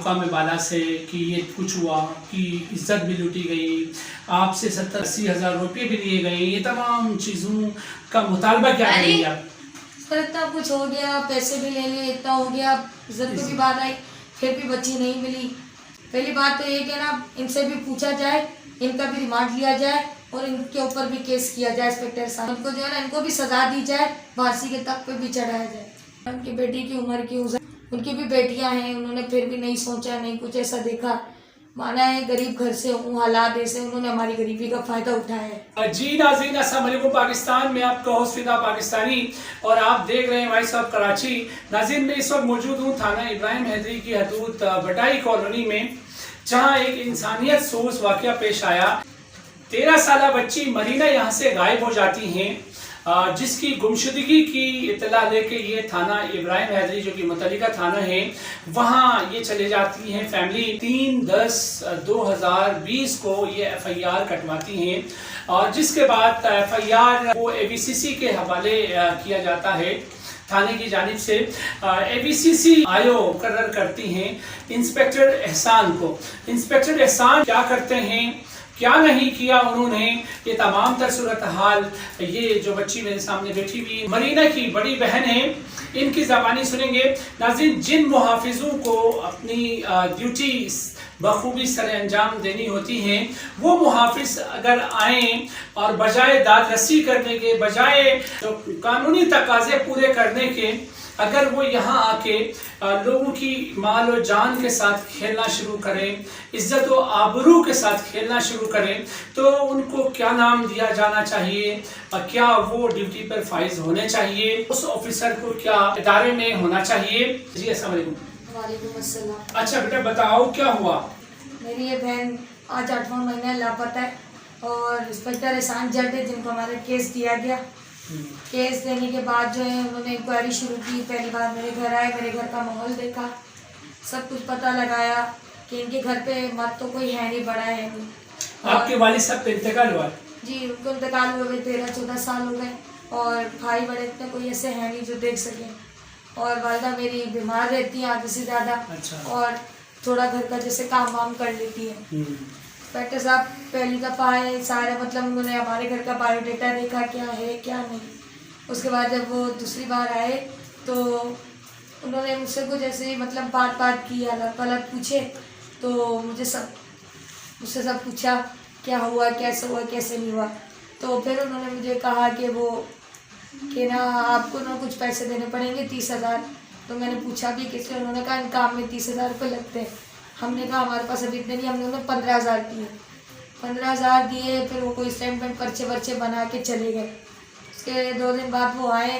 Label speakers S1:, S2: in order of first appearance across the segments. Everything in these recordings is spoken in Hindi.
S1: मुकाम बाला से कि ये कुछ हुआ कि इज्जत भी लूटी गई, आपसे 70-80 हज़ार रुपये भी लिए गए, ये तमाम चीज़ों का मुतालबा क्या करेंगे आप?
S2: सर इतना कुछ हो गया, पैसे भी ले लिए, इतना हो गया, इज्जत की भी बात आई, फिर भी बच्ची नहीं मिली। पहली बात तो ये कि ना इनसे भी पूछा जाए, इनका भी रिमांड लिया जाए और इनके ऊपर भी केस किया जाए इंस्पेक्टर साहब। इनको जो है ना इनको भी सजा दी जाए, फांसी के तक पे भी चढ़ाया जाए। उनकी बेटी की उम्र की उनकी भी बेटियां हैं, उन्होंने फिर भी नहीं सोचा, नहीं कुछ ऐसा देखा। माना है गरीब घर से हूँ, हालात ऐसे, उन्होंने हमारी गरीबी का फायदा उठाया है।
S1: जी नाज़रीन, अस्सलाम वालेकुम। पाकिस्तान में आपका होस्ट फिदा पाकिस्तानी और आप देख रहे हैं वॉइस ऑफ कराची। नाज़रीन, मैं इस वक्त मौजूद हूँ थाना इब्राहिम हैदरी की हदूद बटाई कॉलोनी में, जहाँ एक इंसानियत सोज वाक़या पेश आया। 13 साला बच्ची मरीना यहाँ से गायब हो जाती हैं, जिसकी गुमशुदगी की इत्तला लेके ये थाना इब्राहिम हैदरी जो कि मुतल्लिका थाना है वहाँ ये चले जाती हैं। फैमिली 3/10/2020 को ये FIR कटवाती हैं और जिसके बाद FIR को ABCC के हवाले किया जाता है थाने की जानिब से। ABCC आयो मुकर्रर करती हैं इंस्पेक्टर एहसान को। इंस्पेक्टर एहसान क्या करते हैं, क्या नहीं किया उन्होंने, ये तमाम तर सूरत हाल ये जो बच्ची मेरे सामने बैठी हुई मरीना की बड़ी बहन है, इनकी ज़बानी सुनेंगे। नाज़रीन, जिन मुहाफिजों को अपनी ड्यूटी बखूबी सर अंजाम देनी होती हैं, वो मुहाफिज अगर आएँ और बजाय दाद रसी करने के, बजाय तो कानूनी तकाजे पूरे करने के, अगर वो यहाँ आके लोगों की माल और जान के साथ खेलना शुरू करें, इज्जत व आबरू के साथ खेलना शुरू करें, तो उनको क्या नाम दिया जाना चाहिए और क्या वो ड्यूटी पर फाइज होने चाहिए, उस ऑफिसर को क्या इदारे में होना चाहिए। जी अस्सलाम वालेकुम।
S2: वालेकुम अस्सलाम।
S1: अच्छा बेटा बताओ क्या हुआ? मेरी
S2: ये बहन आज 8वां महीना लापता है और इंस्पेक्टर एहसान जट है जिनको हमारा केस दिया गया। केस देने के बाद जो है उन्होंने इंक्वायरी शुरू की। पहली बार मेरे घर आए, मेरे घर का माहौल देखा, सब कुछ पता लगाया कि इनके घर पे मत तो कोई है नहीं, बड़ा है नहीं।
S1: आपके वालिद साहब का इंतकाल हुआ?
S2: जी, उनको इंतकाल हुए 13-14 साल हो गए और भाई बड़े इतने कोई ऐसे हैं नहीं जो देख सकें। और वालदा मेरी बीमार रहती है आधे से ज़्यादा।
S1: अच्छा।
S2: और थोड़ा घर का जैसे काम वाम कर लेती है। इंस्पेक्टर साहब पहली दफ़ा आए, सारे मतलब उन्होंने हमारे घर का बायोडाटा देखा, क्या है क्या नहीं। उसके बाद जब वो दूसरी बार आए तो उन्होंने मुझसे कुछ ऐसे ही मतलब बात की, अलग अलग पूछे, तो मुझसे सब पूछा क्या हुआ, कैसे हुआ, कैसे नहीं हुआ। तो फिर उन्होंने मुझे कहा कि ना आपको ना कुछ पैसे देने पड़ेंगे 30,000। तो मैंने पूछा भी किससे, उन्होंने कहा इन काम में 30,000 रुपये लगते हैं। हमने कहा हमारे पास अभी इतने नहीं, हमने उन्हें 15,000 दिए। 15,000 दिए, फिर वो कोई स्टैम्प पर्चे वर्चे बना के चले गए। उसके 2 दिन बाद वो आए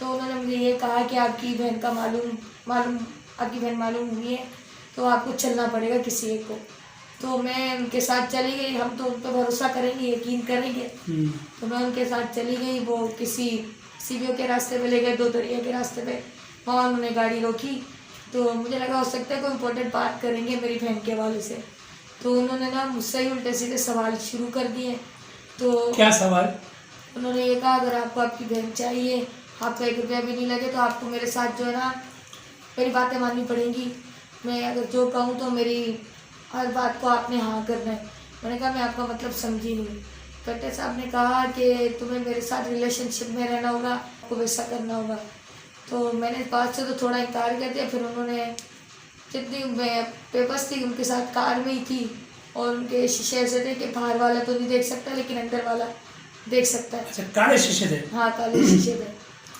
S2: तो उन्होंने मुझे ये कहा कि आपकी बहन का आपकी बहन मालूम हुई है तो आपको चलना पड़ेगा किसी एक को। तो मैं उनके साथ चली गई, हम तो उन पर भरोसा करेंगे, यकीन करेंगे। तो मैं उनके साथ चली गई, वो किसी CBO के रास्ते पे ले गए, 2 दरिया के रास्ते पे। वहाँ उन्होंने गाड़ी रोकी तो मुझे लगा हो सकता है कोई इम्पोर्टेंट बात करेंगे मेरी बहन के हवाले से। तो उन्होंने ना मुझसे ही उल्टे सीधे सवाल शुरू कर दिए। तो
S1: क्या सवाल?
S2: उन्होंने ये कहा अगर आपको आपकी बहन चाहिए, आपका 1 रुपया भी नहीं लगे तो आपको मेरे साथ जो है ना मेरी बातें माननी पड़ेंगी। मैं अगर जो कहूँ तो मेरी हर बात को आपने हाँ करना है। मैंने कहा मैं आपका मतलब समझी नहीं। इंस्पेक्टर साहब ने कहा कि तुम्हें मेरे साथ रिलेशनशिप में रहना होगा, आपको वैसा करना होगा। तो मैंने इस बात से तो थोड़ा इनकार कर दिया। फिर उन्होंने जितनी पेपर्स थी उनके साथ कार में ही थी और उनके शीशे ऐसे थे कि बाहर वाला तो नहीं देख सकता लेकिन अंदर वाला देख सकता है।
S1: अच्छा, काले शीशे थे?
S2: हाँ, काले शीशे थे।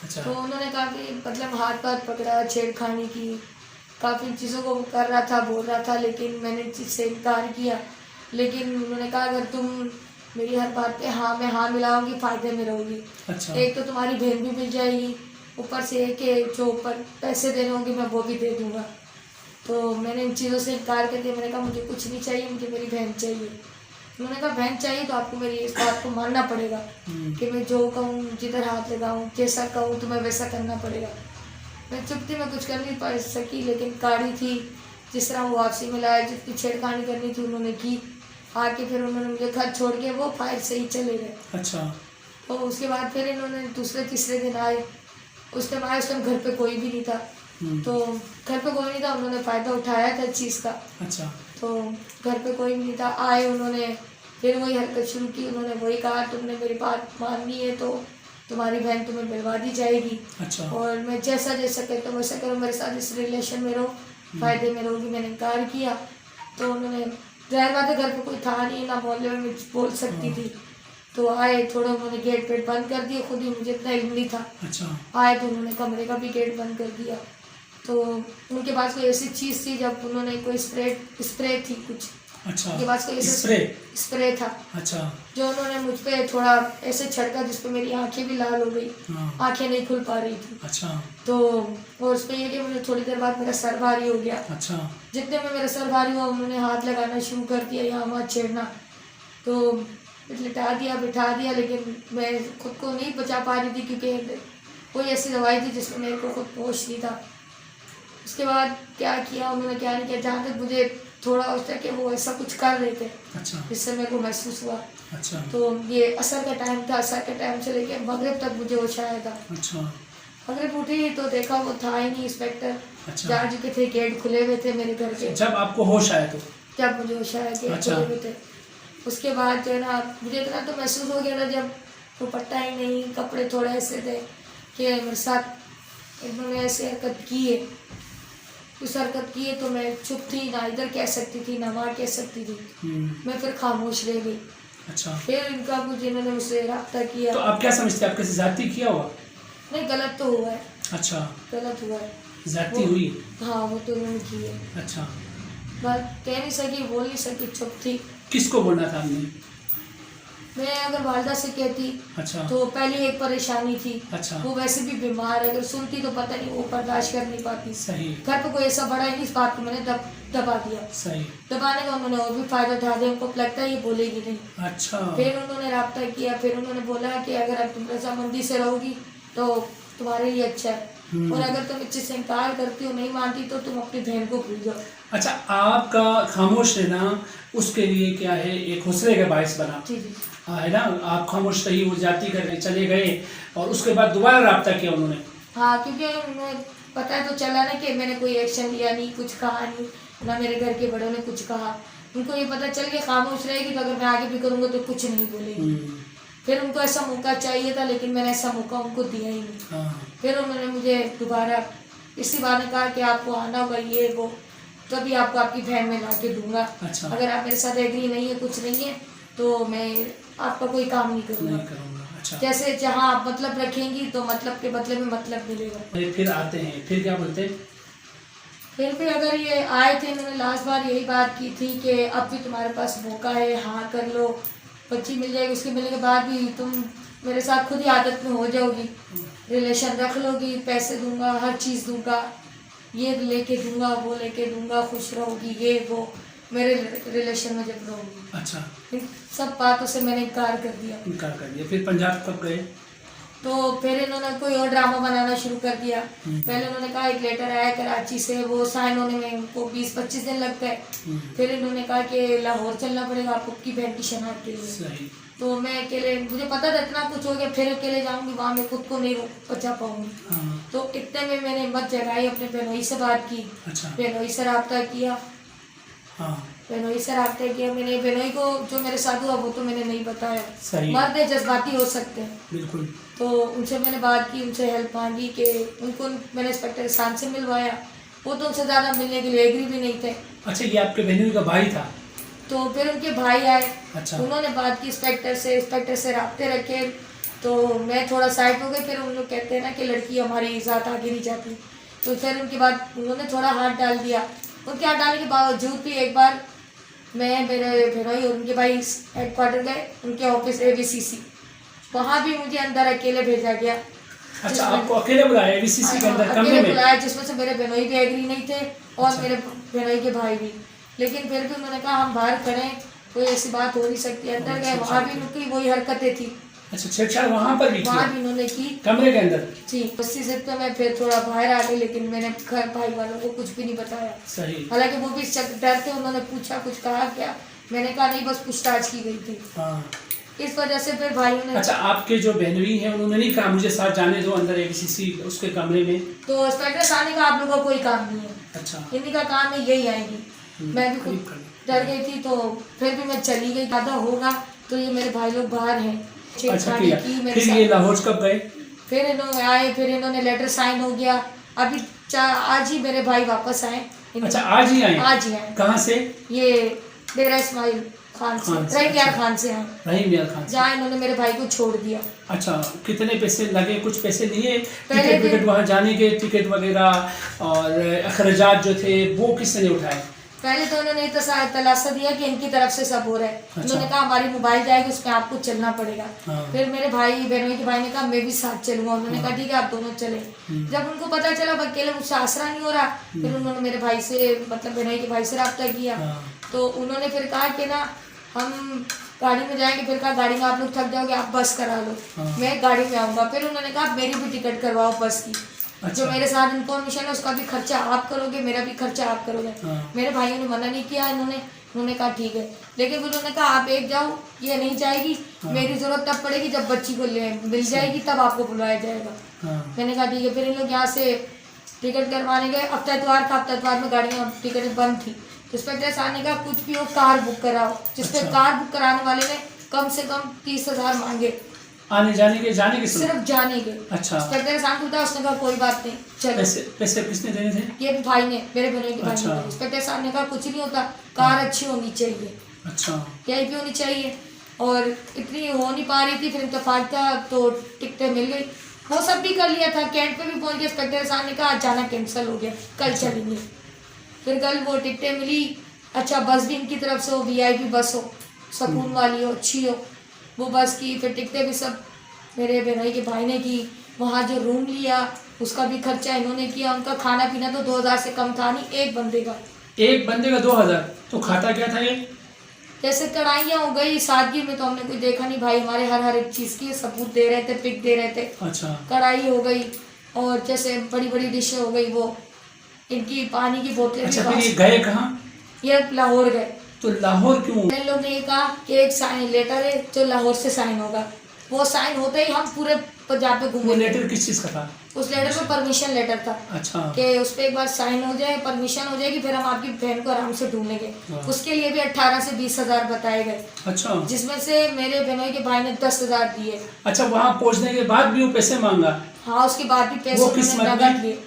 S1: अच्छा।
S2: तो उन्होंने काफ़ी मतलब हाथ पाथ पकड़ा, छेड़खानी की, काफ़ी चीज़ों को कर रहा था, बोल रहा था, लेकिन मैंने इससे इनकार किया। लेकिन उन्होंने कहा अगर तुम मेरी हर बात पे हाँ मैं हाँ मिलाऊंगी, फ़ायदे में रहूँगी।
S1: अच्छा।
S2: एक तो तुम्हारी बहन भी मिल जाएगी, ऊपर से कि जो ऊपर पैसे देने होंगे मैं वो भी दे दूँगा। तो मैंने इन चीज़ों से इनकार कर दिया। मैंने कहा मुझे कुछ नहीं चाहिए, मुझे मेरी बहन चाहिए। उन्होंने कहा बहन चाहिए तो आपको मेरी इस बात को मानना पड़ेगा कि मैं जो कहूँ, जिधर हाथ लगाऊँ, जैसा कहूँ तुम्हें वैसा करना पड़ेगा। मैं चुप थी, मैं कुछ कर नहीं पा सकी, लेकिन गाड़ी थी, जिस तरह वो वापसी में लाया, जितनी छेड़खानी करनी थी उन्होंने की। आके फिर उन्होंने मुझे घर छोड़ के वो फायर से ही चले गए।
S1: अच्छा।
S2: तो उसके बाद फिर इन्होंने दूसरे तीसरे दिन आए। उस टाइम आए, उस टाइम घर पे कोई भी नहीं था। तो घर पे कोई नहीं था, उन्होंने फ़ायदा उठाया था इस चीज़ का।
S1: अच्छा।
S2: तो घर पे कोई नहीं था, आए उन्होंने फिर वही हरकत शुरू की। उन्होंने वही कहा तुमने मेरी बात माननी है तो तुम्हारी बहन तुम्हें मिलवा दी जाएगी।
S1: अच्छा।
S2: और मैं जैसा जैसा कहता हूँ वैसा करो, मेरे साथ इस रिलेशन में रहो, फ़ायदे में रहोगी। मैंने इनकार किया तो उन्होंने, जाहिर बात है घर पे कोई था नहीं ना, मोहल्ले में मैं बोल सकती थी। तो आए, थोड़ा उन्होंने गेट वेट बंद कर दिए, खुद ही मुझे इतना इल्म नहीं था।
S1: अच्छा।
S2: आए तो उन्होंने कमरे का भी गेट बंद कर दिया। तो उनके पास कोई ऐसी चीज़ थी, जब उन्होंने कोई स्प्रे थी कुछ,
S1: अच्छा।
S2: उनके पास कोई स्प्रे था।
S1: अच्छा।
S2: जो उन्होंने मुझ पे थोड़ा ऐसे छिड़का जिसपे मेरी आंखें भी लाल हो गई।
S1: हाँ।
S2: आंखें नहीं खुल पा रही थी।
S1: अच्छा।
S2: तो और उस पर ये कि मुझे थोड़ी देर बाद मेरा सर भारी हो गया।
S1: अच्छा।
S2: जितने में मेरा सर भारी हुआ उन्होंने हाथ लगाना शुरू कर दिया, यहाँ वहाँ छेड़ना। तो लिटा दिया, बिठा दिया, लेकिन मैं खुद को नहीं बचा पा रही थी क्योंकि कोई ऐसी दवाई थी जिसमें मेरे को खुद होश नहीं था। उसके बाद क्या किया उन्होंने, क्या नहीं किया, जहाँ तक मुझे थोड़ा होता कि वो ऐसा कुछ कर रहे थे
S1: अच्छा।
S2: जिससे मेरे को महसूस हुआ।
S1: अच्छा।
S2: तो ये असर का टाइम था, असर के टाइम से लेके मगरिब तक मुझे होश आया था।
S1: अच्छा।
S2: मगरिब उठी तो देखा वो था ही नहीं इंस्पेक्टर।
S1: अच्छा।
S2: जा चुके थे, गेट खुले हुए थे मेरे घर के।
S1: जब आपको होश आया तो?
S2: जब मुझे होश आया, गेट
S1: अच्छा।
S2: खुले हुए थे। उसके बाद जो है ना, मुझे इतना तो महसूस हो गया था, जब दुपट्टा ही नहीं, कपड़े थोड़े ऐसे थे कि मेरे साथ इन्होंने ऐसे हरकत की है। उस हरकत की है तो मैं चुप थी, ना इधर कह सकती थी ना वहाँ कह सकती थी। मैं फिर खामोश रह गई।
S1: अच्छा।
S2: फिर इनका कुछ, इन्होंने मुझसे रब्ता किया।
S1: तो आप क्या समझते हैं, आपके साथ ज्यादती किया हुआ?
S2: नहीं, गलत तो हुआ है।
S1: अच्छा।
S2: गलत हुआ है,
S1: ज्यादती हुई?
S2: हाँ वो तो उन्होंने की है।
S1: अच्छा।
S2: बस कह नहीं सकी, बोल नहीं सकी, चुप थी।
S1: किसको बोलना था आपने?
S2: मैं अगर वालदा से कहती
S1: अच्छा।
S2: तो पहली एक परेशानी थी।
S1: अच्छा।
S2: वो वैसे भी बीमार है, अगर सुनती तो पता नहीं, वो बर्दाश्त कर नहीं पाती।
S1: सही।
S2: घर पे कोई ऐसा बड़ा है नहीं, इस बात को मैंने दबा दिया।
S1: सही।
S2: दबाने का उन्होंने और भी फायदा उठा दिया, उनको लगता है ये बोलेगी नहीं।
S1: अच्छा।
S2: फिर उन्होंने रब्ता किया, फिर उन्होंने बोला कि अगर अब तुम रजामंदी से रहोगी तो तुम्हारे लिए अच्छा है, और अगर तुम इस चीज़ से इनकार करती हो, नहीं मानती, तो तुम अपनी बहन को भूल जाओ।
S1: अच्छा, आपका खामोश रहना उसके लिए क्या है, एक हौसले का बायस बना,
S2: जी जी,
S1: है ना? आप खामोश रही, वो जाती करके चले गए और उसके बाद दोबारा रब्ता किया उन्होंने?
S2: हाँ, क्योंकि उन्हें पता तो चला ना कि मैंने कोई एक्शन लिया नहीं, कुछ कहा नहीं, ना मेरे घर के बड़ों ने कुछ कहा। उनको ये पता चल गया खामोश रहेगी तो अगर मैं आगे भी करूँगा तो कुछ नहीं बोलेगी। फिर उनको ऐसा मौका चाहिए था, लेकिन मैंने ऐसा मौका उनको दिया ही नहीं।
S1: हाँ।
S2: फिर उन्होंने मुझे दोबारा इसी बहाने कहा कि आपको आना होगा, ये वो, तभी आपको आपकी बहन में ला के दूंगा।
S1: अच्छा।
S2: अगर आप मेरे साथ एग्री नहीं है, कुछ नहीं है, तो मैं आपका कोई काम नहीं करूँगा।
S1: नहीं करूँगा। अच्छा।
S2: जैसे जहाँ आप मतलब रखेंगी तो मतलब के बदले में मतलब मिलेगा।
S1: फिर आते हैं, फिर क्या बोलते हैं?
S2: फिर भी अगर ये आए थे, इन्होंने लास्ट बार यही बात की थी कि अब भी तुम्हारे पास मौका है, हाँ कर लो, बच्ची मिल जाएगी। उसके मिलने के बाद भी तुम मेरे साथ खुद ही आदत में हो जाओगी, रिलेशन रख लोगी, पैसे दूंगा, हर चीज़ दूंगा, ये लेके दूंगा, वो लेके दूंगा, खुश रहोगी, ये वो, मेरे रिलेशन में जब रहोगी।
S1: अच्छा।
S2: इन सब बातों से मैंने इनकार कर दिया।
S1: इनकार कर दिया। फिर पंजाब कब गए?
S2: तो फिर इन्होंने कोई और ड्रामा बनाना शुरू कर दिया। पहले उन्होंने कहा एक लेटर आया कराची से, वो साइन होने में उनको 20-25 दिन लग गए। फिर इन्होंने कहा कि लाहौर चलना पड़ेगा आपको की बहन की शनाख्त के लिए।
S1: सही।
S2: तो मैं अकेले, मुझे पता था इतना कुछ हो गया, फिर अकेले जाऊंगी वहाँ, मैं खुद को नहीं बचा पाऊंगी।
S1: हाँ।
S2: तो इतने में मैंने हिम्मत जगाई, अपने बहनोई से बात की।
S1: अच्छा।
S2: बहनोई से रब्ता किया।
S1: हाँ।
S2: बहनोई से रब्ता किया मैंने। बहनोई को जो मेरे साथ हुआ वो तो मैंने नहीं बताया।
S1: सही।
S2: मर्द है, जज्बाती हो सकते हैं।
S1: बिल्कुल।
S2: तो उनसे मैंने बात की, उनसे हेल्प मांगी कि उनको मैंने इंस्पेक्टर इहसान से मिलवाया। वो तो उनसे ज़्यादा मिलने के लिए एग्री भी नहीं थे।
S1: अच्छा, ये आपके बहनोई का भाई था?
S2: तो फिर उनके भाई आए।
S1: अच्छा।
S2: उन्होंने बात की इंस्पेक्टर से राब्ते रखे। तो मैं थोड़ा साइड हो गई। फिर उन लोग कहते हैं ना कि लड़की हमारी ज़ात आगे नहीं जाती, तो फिर उनके बाद उन्होंने थोड़ा हाथ डाल दिया। उनके हाथ डालने के बावजूद भी एक बार मैं, मेरे बहनोई और उनके भाई हेडक्वार्टर गए, उनके ऑफिस ABCC, वहाँ भी मुझे अंदर अकेले भेजा गया।
S1: अच्छा, आपको अकेले बुलाया ABCC के अंदर कमरे
S2: अकेले
S1: में?
S2: बुलाया, जिसमें से मेरे बहनोई भी एग्री नहीं थे और
S1: अच्छा।
S2: मेरे बहनोई के भाई भी। लेकिन फिर भी उन्होंने कहा हम बाहर खड़े, कोई ऐसी बात हो नहीं सकती। अंदर गए, वहाँ भी उनकी वही हरकतें थी।
S1: अच्छा, छेड़छाड़ वहाँ पर भी
S2: वहाँ
S1: किया?
S2: भी उन्होंने की,
S1: कमरे के अंदर?
S2: जी। उसी से तो मैं फिर थोड़ा बाहर आ गई, लेकिन मैंने घर भाई वालों को कुछ भी नहीं बताया।
S1: सही।
S2: हालांकि वो भी डर थे। उन्होंने पूछा कुछ कहा क्या, मैंने कहा नहीं, बस पूछताछ की गई थी।
S1: हाँ।
S2: इस वजह से फिर भाइयों ने।
S1: अच्छा, आपके जो बहनोई हैं उन्होंने नहीं कहा मुझे साथ जाने दो अंदर एबीसीसी उसके कमरे में?
S2: तो इंस्पेक्टर साहब ने कहा आप लोगों का कोई काम नहीं है,
S1: अच्छा,
S2: इन्हीं का काम है, यही आएंगी। मैं भी खुद डर गई थी, तो फिर भी मैं चली गई, आधा होगा तो ये मेरे भाई लोग बाहर हैं।
S1: अच्छा किया। फिर ये लाहौर कब गए?
S2: फिर इन्होंने आए, फिर इन्होंने लेटर साइन हो गया। अभी आज ही मेरे भाई वापस आए।
S1: अच्छा, आज ही आए?
S2: आज ही आए।
S1: कहाँ से?
S2: ये डेरा इस्माइल खान से, रहीम यार खान से आए।
S1: रहीम यार खान से,
S2: जहाँ इन्होंने मेरे भाई को छोड़ दिया।
S1: अच्छा, कितने पैसे लगे? कुछ पैसे लिए? टिकट विकेट वहाँ जाने के टिकट वगैरह और अखराजात जो थे वो किसने उठाए?
S2: पहले तो उन्होंने तलाशा दिया कि इनकी तरफ से सब हो रहा है।
S1: अच्छा।
S2: उन्होंने कहा हमारी मोबाइल जाएगी, उसमें आपको चलना पड़ेगा।
S1: हाँ।
S2: फिर मेरे भाई बहनों के भाई ने कहा मैं भी साथ चलूंगा। उन्होंने कहा ठीक है आप दोनों चले। जब उनको पता चला अकेले मुझसे आसरा नहीं हो रहा, फिर उन्होंने मेरे भाई से मतलब बहनोई के भाई से रब्ता किया। तो उन्होंने फिर कहा कि ना हम गाड़ी में जाएंगे। फिर कहा गाड़ी में आप लोग थक जाओगे, आप बस करा लो, मैं गाड़ी में आऊंगा। फिर उन्होंने कहा मेरी भी टिकट करवाओ बस की।
S1: अच्छा।
S2: जो मेरे साथ इन्फॉर्मेशन है उसका भी खर्चा आप करोगे, मेरा भी खर्चा आप करोगे। मेरे भाइयों ने मना नहीं किया, उन्होंने कहा ठीक है। लेकिन उन्होंने कहा आप एक जाओ, ये नहीं जाएगी, मेरी जरूरत तब पड़ेगी जब बच्ची को मिल जाएगी, तब आपको बुलाया जाएगा। मैंने कहा ठीक है। फिर इन लोग यहाँ से टिकट करवाने गए। अब इतवार था, अब इतवार में गाड़ियाँ टिकट बंद थी। इंस्पेक्टर साहब ने कहा कुछ भी हो कार बुक कराओ। जिसपे कार बुक कराने वाले ने कम से कम 30,000 मांगे
S1: आने जाने के
S2: सिर्फ जाने के।
S1: अच्छा।
S2: इंस्पेक्टर साहब को बताया, उसने कहा कोई बात नहीं चलो।
S1: पैसे किसने देने थे? ये
S2: भाई ने, मेरे बहनोई के भाई
S1: अच्छा।
S2: ने। इंस्पेक्टर साहब ने कहा कुछ नहीं होता, कार अच्छी होनी चाहिए।
S1: अच्छा,
S2: यही भी होनी चाहिए। और इतनी हो नहीं पा रही थी, फिर इत्तेफाक था तो टिकटें मिल गई। वो सब भी कर लिया था, कैंट पे भी पहुंच गया। इंस्पेक्टर साहब ने कहा आज जाना कैंसिल हो गया, कल चलेंगे। फिर कल वो टिकटें मिली। अच्छा, बस भी इनकी तरफ से हो, VIP बस हो, सुकून वाली हो, अच्छी हो, वो बस की। फिर टिकटें भी सब मेरे बहनोई के भाई ने की। वहाँ जो रूम लिया उसका भी खर्चा इन्होंने किया। उनका खाना पीना तो 2,000 से कम था नहीं, एक बंदे का।
S1: 2,000? तो खाता क्या था ये?
S2: जैसे कढ़ाइयाँ हो गई, सादगी में तो हमने कोई देखा नहीं। भाई हमारे हर एक चीज़ की सबूत दे रहे थे, पिक दे रहे थे।
S1: अच्छा।
S2: कढ़ाई हो गई और जैसे बड़ी बड़ी डिशें हो गई, वो इनकी पानी की बोतलें।
S1: अच्छा, फिर ये गए कहाँ?
S2: ये लाहौर गए।
S1: तो लाहौर क्यों?
S2: इन लोग ने कहा कि एक साइन लेटर है जो लाहौर से साइन होगा। वो साइन होते ही हम पूरे पंजाब पे घूमे।
S1: वो लेटर किस चीज़ का था?
S2: उस लेटर पे परमिशन लेटर था।
S1: अच्छा।
S2: कि उस पर एक बार साइन हो जाए, परमिशन हो जाएगी, फिर हम आपकी बहन को आराम से ढूंढेंगे। उसके लिए भी 18 से 20,000 बताए गए।
S1: अच्छा।
S2: जिसमें से मेरे बहनोई के भाई ने 10,000 दिए।
S1: अच्छा, वहाँ पहुँचने के बाद भी वो पैसे मांगा?
S2: हाँ, उसके बाद भी पैसे नगद लिए,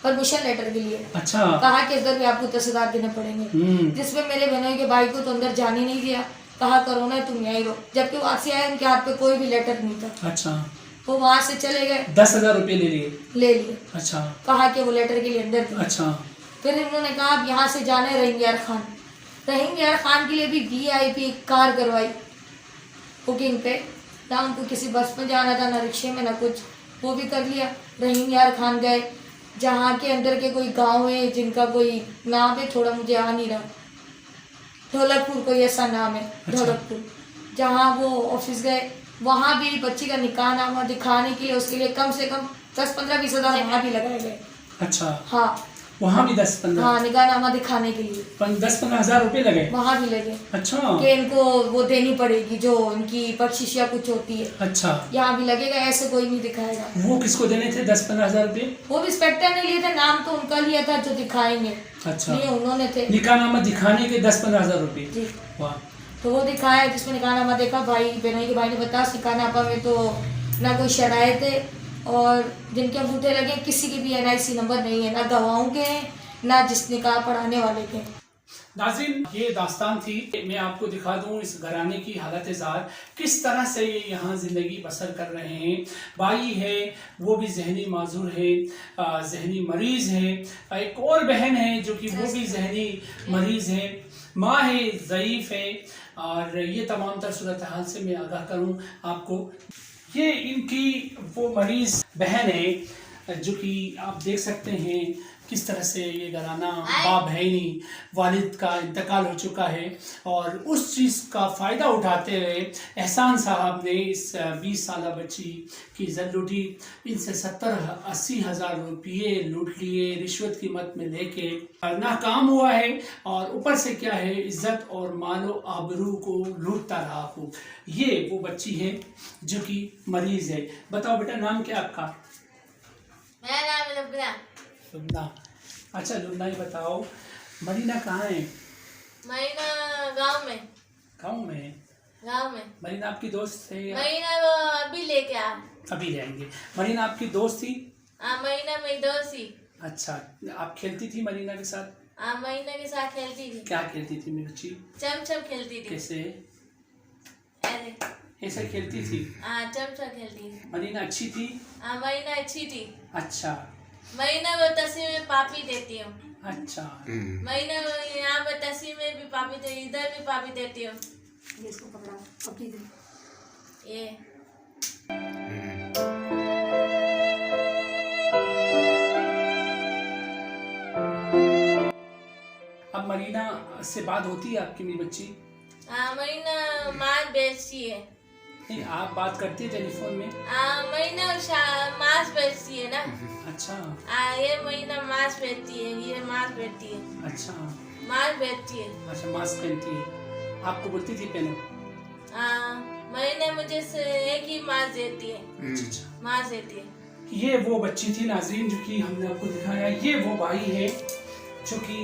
S2: परमिशन लेटर के लिए।
S1: अच्छा।
S2: कहा कि इधर भी आपको 10,000 देने पड़ेंगे। जिसमें मेरे बहनोई के भाई को तो अंदर जाने नहीं दिया, कहा कोरोना है तुम यहीं रहो। जबकि वहाँ से आए, उनके हाथ पे कोई भी लेटर नहीं था।
S1: अच्छा।
S2: वो वहाँ से चले गए।
S1: 10,000 रुपये ले लिए? अच्छा।
S2: कहा कि वो लेटर के लिए अंदर दिए।
S1: अच्छा।
S2: फिर इन्होंने कहा अब यहाँ से जाना है रहीम यार खान। रहीम यार खान के लिए भी VIP कार करवाई बुकिंग पे। ना उनको किसी बस में जाना था, ना रिक्शे में, ना कुछ। वो भी कर लिया। रहीम यार खान गए, जहाँ के अंदर के कोई गांव है जिनका कोई नाम है, थोड़ा मुझे आ नहीं रहा, ढोलकपुर कोई ऐसा नाम है। ढोलकपुर, जहाँ वो ऑफिस गए। वहाँ भी बच्ची का निकाह नामा दिखाने के लिए, उसके लिए कम से कम 10-15-20,000 वहाँ भी लगाए गए।
S1: अच्छा।
S2: हाँ,
S1: वहाँ भी 10-15?
S2: हाँ, निकाह नामा दिखाने के लिए
S1: 10-15 हज़ार रुपये लगे?
S2: वहाँ भी लगे।
S1: अच्छा।
S2: कि इनको वो देनी पड़ेगी जो इनकी बख्शिश या कुछ होती है।
S1: अच्छा।
S2: यहाँ भी लगेगा, ऐसे कोई नहीं दिखाएगा।
S1: वो किसको देने थे 10-15 हज़ार रुपये?
S2: वो भी इंस्पेक्टर ने लिए थे, नाम तो उनका लिया था जो दिखाएंगे।
S1: अच्छा।
S2: लिए उन्होंने थे।
S1: निकाहनामा दिखाने के 10-15 हज़ार रुपये?
S2: जी।
S1: वाह।
S2: तो वो दिखाया, जिसमें निकाहनामा देखा। भाई बहनोई के भाई ने बताया निकाहनामा में तो ना कोई शरायत है, और जिनके अंगूठे लगे किसी के भी NIC नंबर नहीं है, ना गवाहों के हैं, ना जिस निकाह पढ़ाने वाले के।
S1: नाज़रीन, ये दास्तान थी। मैं आपको दिखा दूं इस घराने की हालत ज़ार, किस तरह से ये यहाँ ज़िंदगी बसर कर रहे हैं। भाई है वो भी जहनी माजूर है, जहनी मरीज़ है। एक और बहन है जो कि वो भी जहनी मरीज़ है। माँ है, ज़ईफ़ है। और ये तमाम तर सूरत हाल से मैं आगाह करूँ आपको। ये इनकी वो मरीज़ बहन है जो कि आप देख सकते हैं किस तरह से ये घराना, बाप है ही नहीं, वालिद का इंतकाल हो चुका है, और उस चीज़ का फ़ायदा उठाते हुए एहसान साहब ने इस 20 साल बच्ची की इज्जत लूटी। इनसे 70-80 हज़ार रुपये लूट लिए, रिश्वत की मत में लेके नाकाम हुआ है, और ऊपर से क्या है, इज्जत और मालो आबरू को लूटता रहा हो। ये वो बच्ची है जो कि मरीज़ है। बताओ बेटा, नाम क्या आपका?
S3: मेरा नाम है लुबना।
S1: लुबना। अच्छा लुबना, ये बताओ मरीना कहाँ है?
S3: मरीना गांव में।
S1: गाँव में?
S3: गांव में।
S1: मरीना आपकी दोस्त है या
S3: मरीना वो अभी लेके आ।
S1: अभी रहेंगे? मरीना आपकी दोस्त थी?
S3: हाँ, मरीना मेरी दोस्त थी।
S1: अच्छा, आप खेलती थी मरीना के साथ?
S3: हाँ, मरीना के साथ खेलती थी।
S1: क्या खेलती थी मेरी बच्ची?
S3: चमचम खेलती थी।
S1: कैसे?
S3: ऐसे।
S1: ऐसे खेलती थी?
S3: हाँ, चमचम खेलती थी।
S1: मरीना अच्छी थी?
S3: हाँ, मरीना अच्छी थी।
S1: अच्छा
S3: मरीना वो तस्वीर में पापी देती हूँ।
S1: अच्छा।
S3: मरीना यहाँ पर तस्वीर में भी पापी देती, इधर भी पापी देती हूँ।
S2: इसको पकड़ा अपनी दे।
S3: ये
S1: अब मरीना से बात होती है आपकी मेरी बच्ची?
S3: हाँ, मरीना मांस बेचती है।
S1: नहीं, आप बात करती है टेलीफोन में?
S3: हाँ, मरीना मांस बेचती है ना।
S1: अच्छा
S3: हाँ, ये मरीना मांस बेचती है, ये मांस बेचती है।
S1: अच्छा
S3: मांस बेचती है।
S1: अच्छा, मास्क पहनती है, आपको बोलती थी पहनो?
S3: हाँ, महीने मुझे एक ही मांस देती है।
S1: अच्छा।
S3: मांस देती है।
S1: ये वो बच्ची थी नाज़रीन जो कि हमने आपको दिखाया। ये वो भाई है जो कि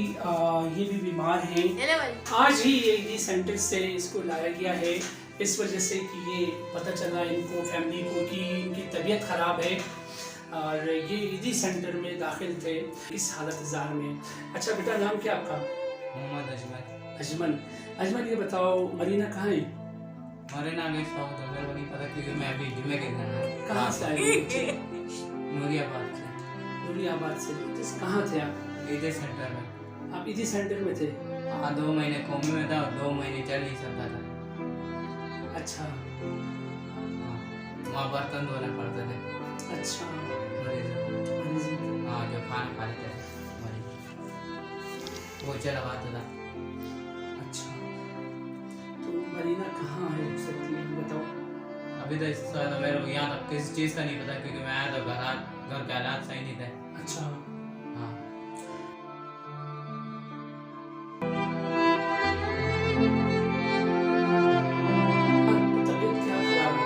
S1: ये भी बीमार है।
S3: है ना भाई?
S1: आज ही ये सेंटर से इसको लाया गया है, इस वजह से कि ये पता चला इनको, फैमिली को, कि इनकी तबीयत ख़राब है, और ये ईदी सेंटर में दाखिल थे इस हालत जार में। अच्छा बेटा, नाम क्या आपका?
S4: मोहम्मद अजमल।
S1: अजमल। अजमल, ये बताओ मरीना कहाँ है?
S4: मरीना के शौक तो मेरे को नहीं पता, क्योंकि मैं अभी जुम्मे के दिन आया।
S1: कहाँ से आए हो बच्चे?
S4: नूरियाबाद से।
S1: नूरियाबाद से। कहाँ थे आप?
S4: ईदी सेंटर में।
S1: आप ईदी सेंटर में थे?
S4: हाँ, 2 महीने कौमी में था और 2 महीने चल नहीं सकता था।
S1: अच्छा
S4: हाँ, वहाँ बर्तन धोने पड़ते थे।
S1: अच्छा।
S4: मरीज। हाँ, जो खाना खा लेते थे मरीज, पोछा लगाता था।
S1: अच्छा, तो मरीना कहाँ है रुक सकती है, बताओ।
S4: अभी तो इस समय मेरे को यहाँ तक किसी चीज़ का नहीं पता, क्योंकि मैं आया तो घर के हालात सही नहीं थे।
S1: अच्छा।
S4: हाँ।
S1: तबीयत क्या खराब है?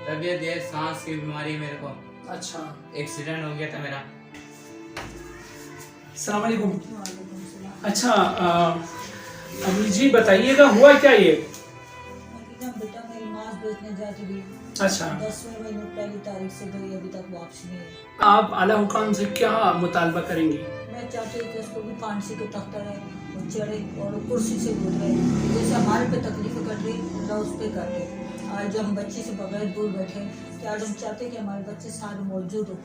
S4: तबीयत ये सांस की बीमारी मेरे को।
S1: अच्छा।
S4: एक्सीडेंट हो गया था मेरा।
S1: अस्सलाम वालेकुम। अच्छा अभी जी बताइएगा, हुआ क्या ये?
S5: बेटा मेरी मांस बेचने जाती थी।
S1: अच्छा।
S5: 10वें महीने पहली तारीख से गई, अभी तक वापस नहीं है।
S1: आप आला हुकाम से क्या मुतालबा करेंगी?
S5: मैं चाहती हूँ कि उसको भी फांसी के तख्ता है, वो चढ़े और कुर्सी से गुजरे। जैसे हमारे पे तकलीफ कट रही अल्लाह उस पर काटे। आज जब हम बच्चे से बगैर दूर बैठे कि आज हम चाहते कि हमारे बच्चे सारे मौजूद हो।